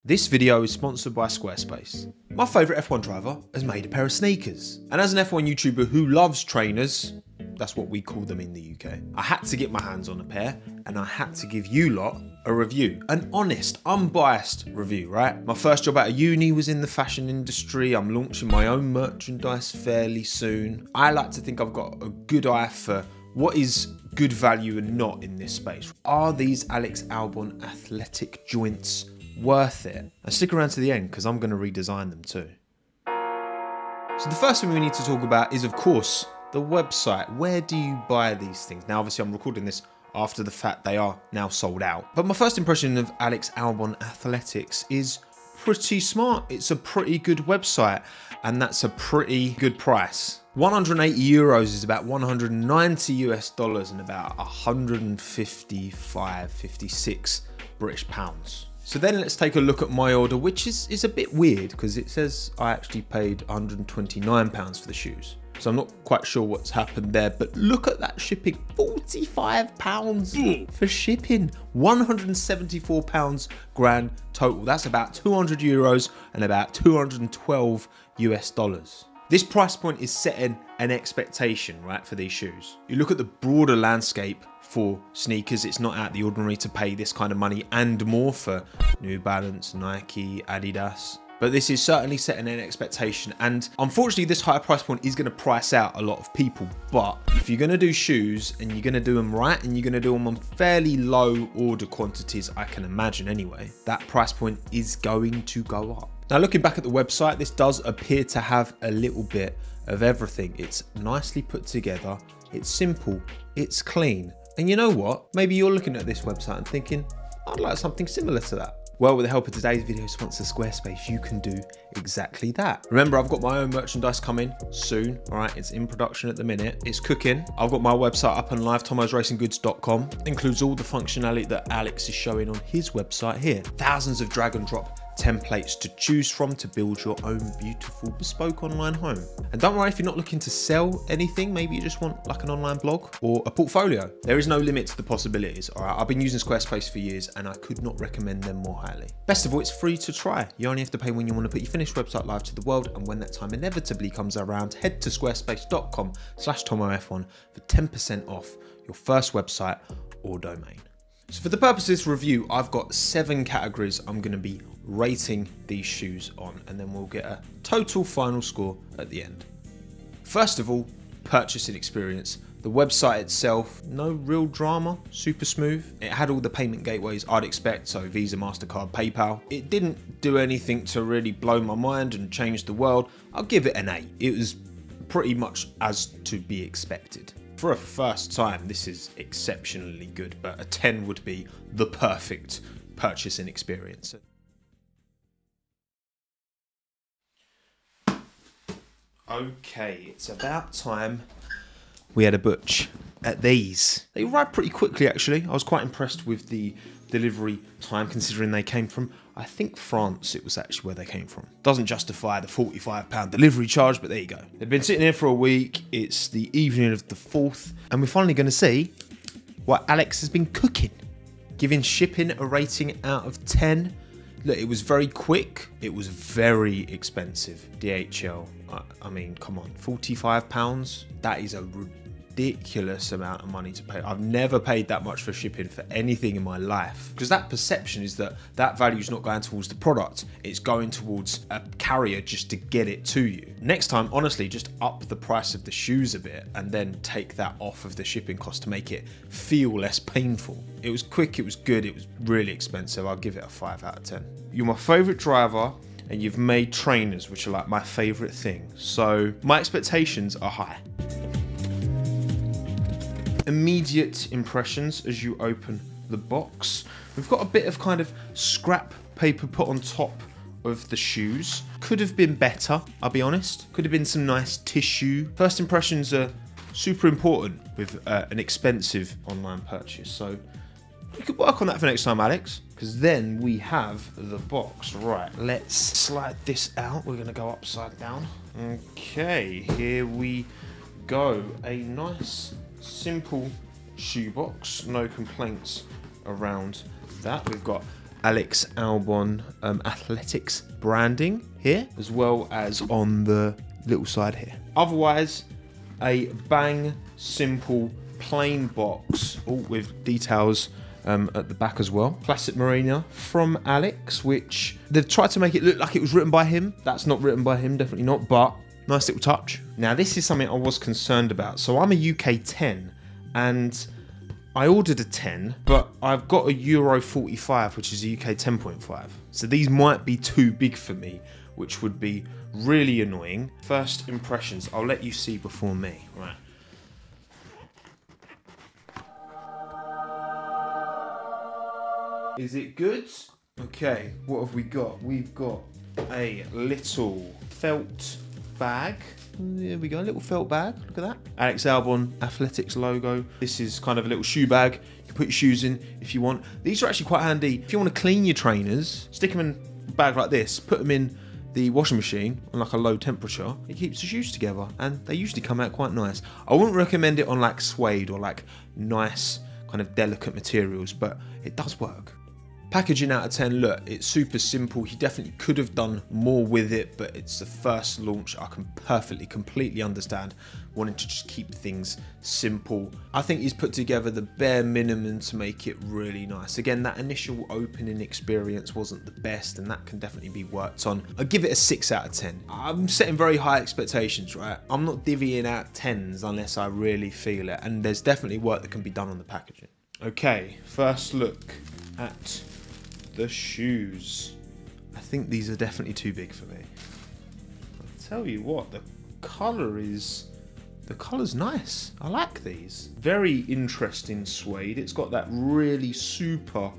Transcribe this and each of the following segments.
This video is sponsored by Squarespace. My favourite F1 driver has made a pair of sneakers. And as an F1 YouTuber who loves trainers, that's what we call them in the UK, I had to get my hands on a pair and I had to give you lot a review. An honest, unbiased review, right? My first job out of uni was in the fashion industry. I'm launching my own merchandise fairly soon. I like to think I've got a good eye for what is good value and not in this space. Are these Alex Albon athletic joints worth it? And stick around to the end because I'm going to redesign them too. So the first thing we need to talk about is, of course, the website. Where do you buy these things? Now, obviously, I'm recording this after the fact they are now sold out. But my first impression of Alex Albon Athletics is pretty smart. It's a pretty good website, and that's a pretty good price. 180 euros is about 190 US dollars and about 155, 56 British pounds. So then let's take a look at my order, which is a bit weird because it says I actually paid 129 pounds for the shoes. So I'm not quite sure what's happened there, but look at that shipping, 45 pounds for shipping, 174 pounds grand total. That's about 200 euros and about 212 US dollars. This price point is setting an expectation, right, for these shoes. You look at the broader landscape for sneakers, it's not out of the ordinary to pay this kind of money and more for New Balance, Nike, Adidas. But this is certainly setting an expectation, and unfortunately this higher price point is going to price out a lot of people. But if you're going to do shoes and you're going to do them right and you're going to do them on fairly low order quantities, I can imagine anyway, that price point is going to go up. Now, looking back at the website, this does appear to have a little bit of everything. It's nicely put together, it's simple, it's clean. And you know what? Maybe you're looking at this website and thinking, I'd like something similar to that. Well, with the help of today's video sponsor, Squarespace, you can do exactly that. Remember, I've got my own merchandise coming soon, all right? It's in production at the minute. It's cooking. I've got my website up and live, tommosracinggoods.com. Includes all the functionality that Alex is showing on his website here. Thousands of drag and drop templates to choose from to build your own beautiful bespoke online home. And don't worry if you're not looking to sell anything, maybe you just want like an online blog or a portfolio. There is no limit to the possibilities, all right? I've been using Squarespace for years and I could not recommend them more highly. Best of all, it's free to try. You only have to pay when you want to put your finished website live to the world, and when that time inevitably comes around, head to squarespace.com/TommoF1 for 10% off your first website or domain. So for the purpose of this review, I've got 7 categories I'm going to be rating these shoes on, and then we'll get a total final score at the end. First of all, purchasing experience. The website itself, no real drama, super smooth. It had all the payment gateways I'd expect, so Visa, MasterCard, PayPal. It didn't do anything to really blow my mind and change the world. I'll give it an 8. It was pretty much as to be expected. For a first time, this is exceptionally good, but a 10 would be the perfect purchasing experience. Okay, it's about time we had a butch at these. They arrived pretty quickly, actually. I was quite impressed with the delivery time, considering they came from, I think, France. It was actually where they came from. Doesn't justify the £45 delivery charge, but there you go. They've been sitting here for a week. It's the evening of the 4th, and we're finally going to see what Alex has been cooking. Giving shipping a rating out of 10. Look, it was very quick. It was very expensive. DHL. I mean, come on, £45? That is a ridiculous amount of money to pay. I've never paid that much for shipping for anything in my life, because that perception is that that value is not going towards the product, it's going towards a carrier just to get it to you. Next time, honestly, just up the price of the shoes a bit and then take that off of the shipping cost to make it feel less painful. It was quick, it was good, it was really expensive. I'll give it a 5 out of 10. You're my favorite driver, and you've made trainers, which are like my favorite thing. So my expectations are high. Immediate impressions as you open the box. We've got a bit of kind of scrap paper put on top of the shoes. Could have been better, I'll be honest. Could have been some nice tissue. First impressions are super important with an expensive online purchase. So you could work on that for next time, Alex, because then we have the box. Right, let's slide this out. We're gonna go upside down. Okay, here we go. A nice, simple shoebox. No complaints around that. We've got Alex Albon Athletics branding here, as well as on the little side here. Otherwise, a bang simple plain box, all with details at the back as well. Classic Marina from Alex, which they've tried to make it look like it was written by him. That's not written by him, definitely not, but nice little touch. Now, this is something I was concerned about. So I'm a UK 10, and I ordered a 10, but I've got a Euro 45, which is a UK 10.5. So these might be too big for me, which would be really annoying. First impressions, I'll let you see before me. Right. Is it good? Okay, what have we got? We've got a little felt bag. There we go, a little felt bag. Look at that. Alex Albon Athletics logo. This is kind of a little shoe bag. You can put your shoes in if you want. These are actually quite handy. If you want to clean your trainers, stick them in a bag like this, put them in the washing machine on like a low temperature. It keeps the shoes together, and they usually come out quite nice. I wouldn't recommend it on like suede or like nice kind of delicate materials, but it does work. Packaging out of 10, look, it's super simple. He definitely could have done more with it, but it's the first launch. I can completely understand wanting to just keep things simple. I think he's put together the bare minimum to make it really nice. Again, that initial opening experience wasn't the best, and that can definitely be worked on. I'll give it a 6 out of 10. I'm setting very high expectations, right? I'm not divvying out 10s unless I really feel it, and there's definitely work that can be done on the packaging. Okay, first look at the shoes. I think these are definitely too big for me. I'll tell you what, the color's nice. I like these. Very interesting suede. It's got that really super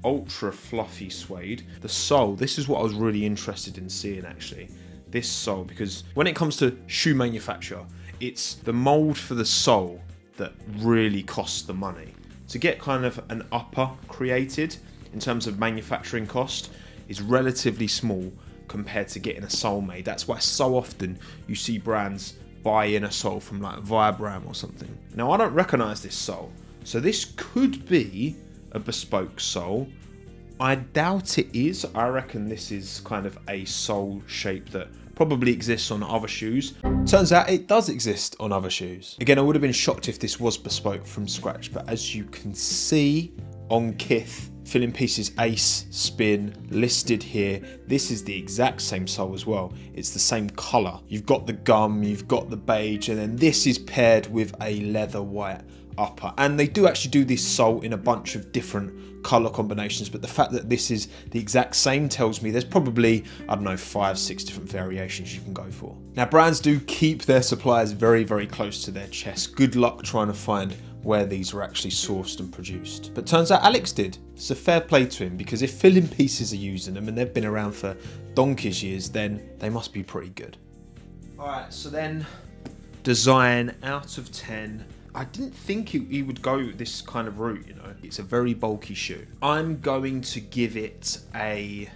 ultra fluffy suede. The sole, this is what I was really interested in seeing actually. This sole, because when it comes to shoe manufacture, it's the mold for the sole that really costs the money. To get kind of an upper created in terms of manufacturing cost is relatively small compared to getting a sole made. That's why so often you see brands buy in a sole from like Vibram or something. Now, I don't recognize this sole, so this could be a bespoke sole. I doubt it is. I reckon this is kind of a sole shape that probably exists on other shoes. Turns out it does exist on other shoes. Again, I would have been shocked if this was bespoke from scratch, but as you can see on Kith, Filling Pieces Ace Spin listed here, this is the exact same sole as well. It's the same color. You've got the gum, you've got the beige, and then this is paired with a leather white upper. And they do actually do this sole in a bunch of different color combinations, but the fact that this is the exact same tells me there's probably, I don't know, 5-6 different variations you can go for. Now, brands do keep their suppliers very, very close to their chest. Good luck trying to find where these are actually sourced and produced. But turns out Alex did. It's a fair play to him, because if Filling Pieces are using them and they've been around for donkey's years, then they must be pretty good. All right, so then design out of 10. I didn't think he would go this kind of route, you know. It's a very bulky shoe. I'm going to give it a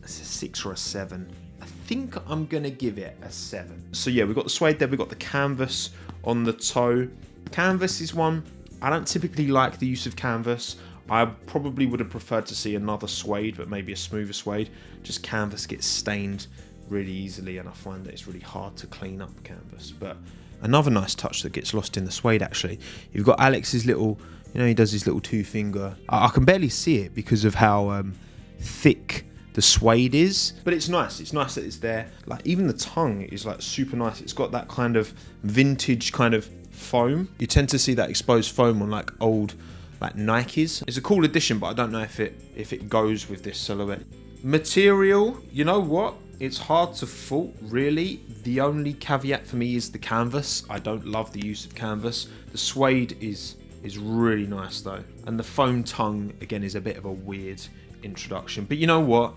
6 or a 7. I think I'm gonna give it a 7. So yeah, we've got the suede there, we've got the canvas on the toe. Canvas is one, I don't typically like the use of canvas. I probably would have preferred to see another suede, but maybe a smoother suede. Just canvas gets stained really easily, and I find that it's really hard to clean up canvas. But another nice touch that gets lost in the suede actually, you've got Alex's little, you know, he does his little 2-finger. I can barely see it because of how thick the suede is, but it's nice. It's nice that it's there. Like, even the tongue is like super nice. It's got that kind of vintage kind of foam. You tend to see that exposed foam on like old like Nikes. It's a cool addition, but I don't know if it goes with this silhouette. Material, you know what? It's hard to fault, really. The only caveat for me is the canvas. I don't love the use of canvas. The suede is really nice though. And the foam tongue, again, is a bit of a weird introduction. But you know what?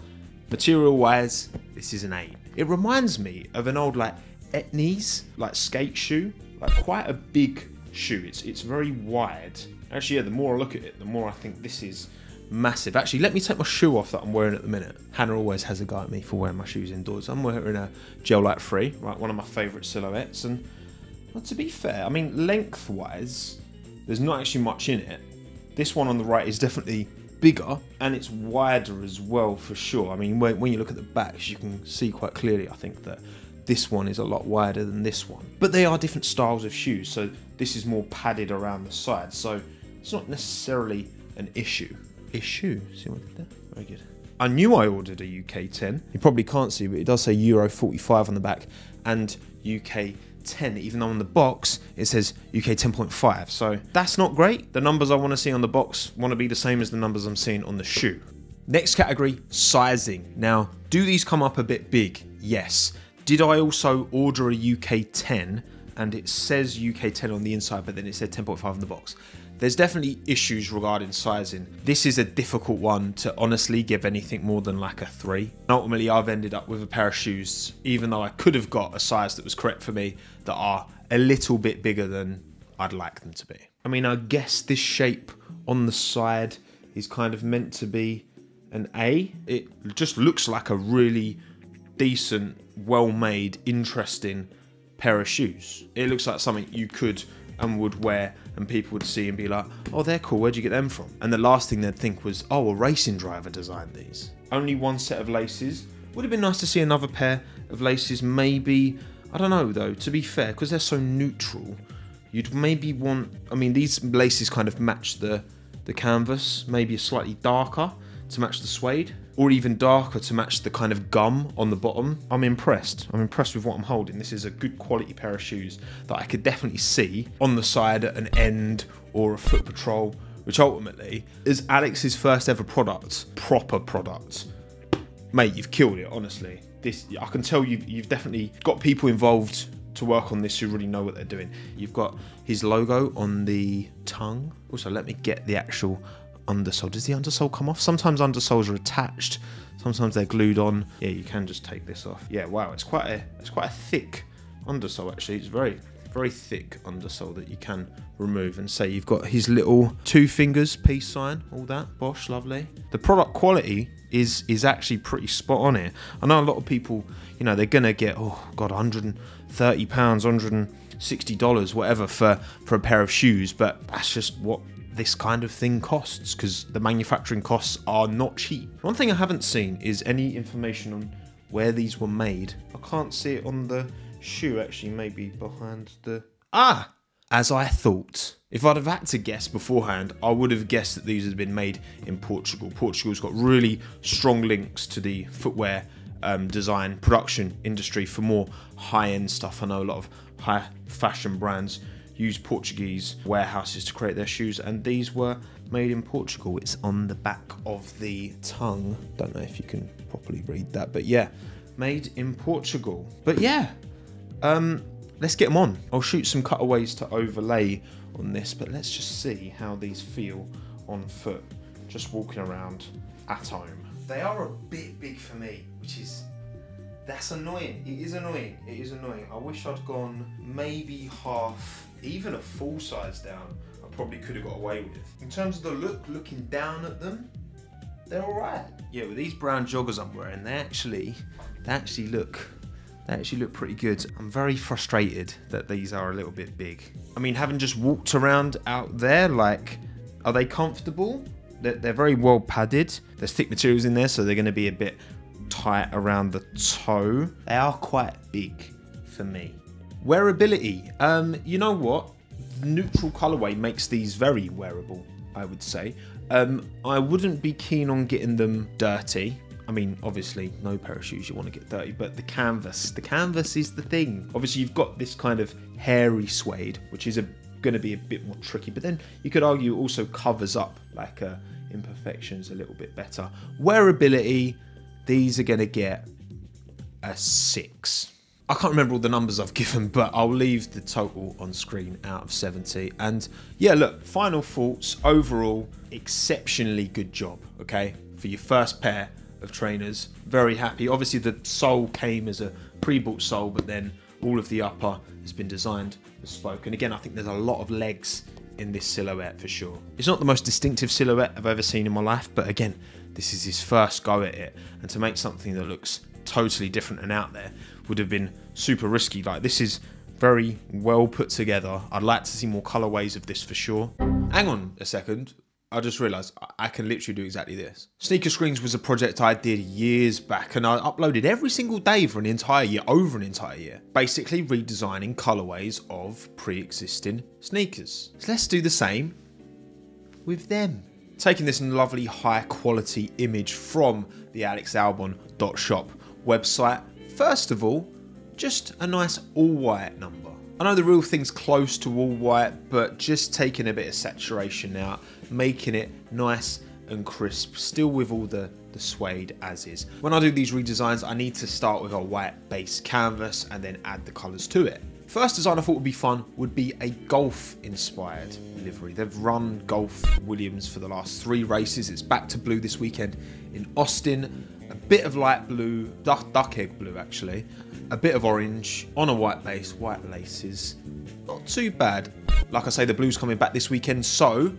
Material-wise, this is an 8. It reminds me of an old like Etnies, like skate shoe. Like quite a big shoe. It's very wide. Actually, yeah, the more I look at it, the more I think this is massive. Actually, let me take my shoe off that I'm wearing at the minute. Hannah always has a go at me for wearing my shoes indoors. I'm wearing a Gel Light 3, right? One of my favourite silhouettes. And well, to be fair, I mean, lengthwise, there's not actually much in it. This one on the right is definitely bigger and it's wider as well for sure. I mean, when you look at the backs, you can see quite clearly, I think, that this one is a lot wider than this one. But they are different styles of shoes, so this is more padded around the side, so it's not necessarily an issue. See what I did there? Very good. I knew I ordered a UK 10. You probably can't see, but it does say Euro 45 on the back and UK 10, even though on the box it says UK 10.5. So that's not great. The numbers I want to see on the box want to be the same as the numbers I'm seeing on the shoe. Next category, sizing. Now, do these come up a bit big? Yes. Did I also order a UK 10 and it says UK 10 on the inside, but then it said 10.5 on the box? There's definitely issues regarding sizing. This is a difficult one to honestly give anything more than like a 3. Ultimately, I've ended up with a pair of shoes, even though I could have got a size that was correct for me, that are a little bit bigger than I'd like them to be. I mean, I guess this shape on the side is kind of meant to be an A. It just looks like a really decent, well-made, interesting pair of shoes. It looks like something you could and would wear and people would see and be like, oh, they're cool, where'd you get them from? And the last thing they'd think was, oh, a racing driver designed these. Only one set of laces. Would have been nice to see another pair of laces, maybe. I don't know though, to be fair, because they're so neutral, you'd maybe want, I mean, these laces kind of match the canvas, maybe a slightly darker to match the suede, or even darker to match the kind of gum on the bottom. I'm impressed with what I'm holding. This is a good quality pair of shoes that I could definitely see on the side at an End or a Foot Patrol, which ultimately is Alex's first ever product, proper product. Mate, you've killed it, honestly. This, I can tell you've definitely got people involved to work on this who really know what they're doing. You've got his logo on the tongue. Also, let me get the actual undersole. Does the undersole come off? Sometimes undersoles are attached, sometimes they're glued on. Yeah, you can just take this off. Yeah, wow, it's quite a thick undersole actually. It's very thick undersole that you can remove. And say you've got his little 2 fingers peace sign, all that bosh, lovely. The product quality is actually pretty spot on here. I know a lot of people, you know, they're gonna get, oh god, £130, $160, whatever for a pair of shoes, but that's just what this kind of thing costs, because the manufacturing costs are not cheap. One thing I haven't seen is any information on where these were made. I can't see it on the shoe, actually, maybe behind the... Ah! As I thought. If I'd have had to guess beforehand, I would have guessed that these had been made in Portugal. Portugal's got really strong links to the footwear design production industry for more high-end stuff. I know a lot of high fashion brands use Portuguese warehouses to create their shoes, and these were made in Portugal. It's on the back of the tongue. Don't know if you can properly read that, but yeah, made in Portugal. But yeah, let's get them on. I'll shoot some cutaways to overlay on this, but let's just see how these feel on foot, just walking around at home. They are a bit big for me, that's annoying. It is annoying. I wish I'd gone maybe half, even a full size down. I probably could have got away with. In terms of the look, looking down at them, they're all right. Yeah, with these brown joggers I'm wearing, they actually look pretty good. I'm very frustrated that these are a little bit big. I mean, having just walked around out there, like, are they comfortable? They're very well padded. There's thick materials in there, so they're going to be a bit tight around the toe. They are quite big for me. Wearability. You know what? Neutral colorway makes these very wearable, I would say. I wouldn't be keen on getting them dirty. I mean, obviously, no pair of shoes you want to get dirty, but the canvas is the thing. Obviously, you've got this kind of hairy suede, which is going to be a bit more tricky, but then you could argue also covers up like imperfections a little bit better. Wearability, these are going to get a 6. I can't remember all the numbers I've given, but I'll leave the total on screen out of 70. And yeah, look, final thoughts. Overall, exceptionally good job, okay? For your first pair of trainers, very happy. Obviously, the sole came as a pre-bought sole, but then all of the upper has been designed bespoke. And again, I think there's a lot of legs in this silhouette for sure. It's not the most distinctive silhouette I've ever seen in my life, but again, this is his first go at it. And to make something that looks totally different and out there would have been super risky. Like, this is very well put together. I'd like to see more colorways of this for sure. Hang on a second. I just realised I can literally do exactly this. Sneaker screens was a project I did years back, and I uploaded every single day for an entire year, over an entire year. Basically redesigning colourways of pre-existing sneakers. So let's do the same with them. Taking this lovely high quality image from the alexalbon.shop website. First of all, just a nice all white number. I know the real thing's close to all white, but just taking a bit of saturation out, making it nice and crisp, still with all the suede as is. When I do these redesigns, I need to start with a white base canvas and then add the colours to it. First design I thought would be fun would be a golf inspired livery. They've run Golf Williams for the last 3 races. It's back to blue this weekend in Austin. A bit of light blue, duck egg blue actually. A bit of orange on a white base, white laces. Not too bad. Like I say, the blue's coming back this weekend, so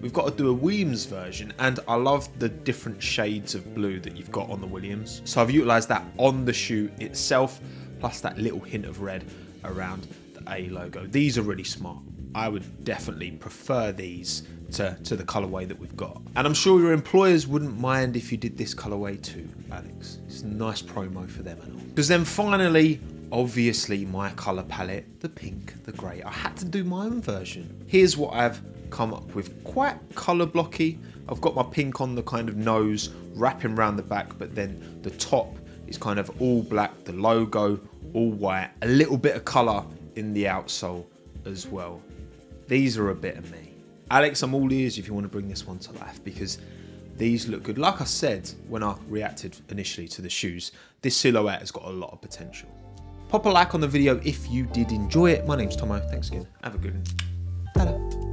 we've got to do a Williams version, and I love the different shades of blue that you've got on the Williams. So I've utilised that on the shoe itself, plus that little hint of red around the A logo. These are really smart. I would definitely prefer these to the colourway that we've got. And I'm sure your employers wouldn't mind if you did this colourway too, Alex. It's a nice promo for them and all. Because then finally, obviously my colour palette, the pink, the grey. I had to do my own version. Here's what I've come up with, quite colour blocky. I've got my pink on the kind of nose, wrapping around the back, but then the top is kind of all black, the logo all white, a little bit of colour in the outsole as well. These are a bit of me. Alex, I'm all ears if you want to bring this one to life, because these look good. Like I said when I reacted initially to the shoes, this silhouette has got a lot of potential. Pop a like on the video if you did enjoy it. My name's Tommo. Thanks again. Have a good one. Ta-da.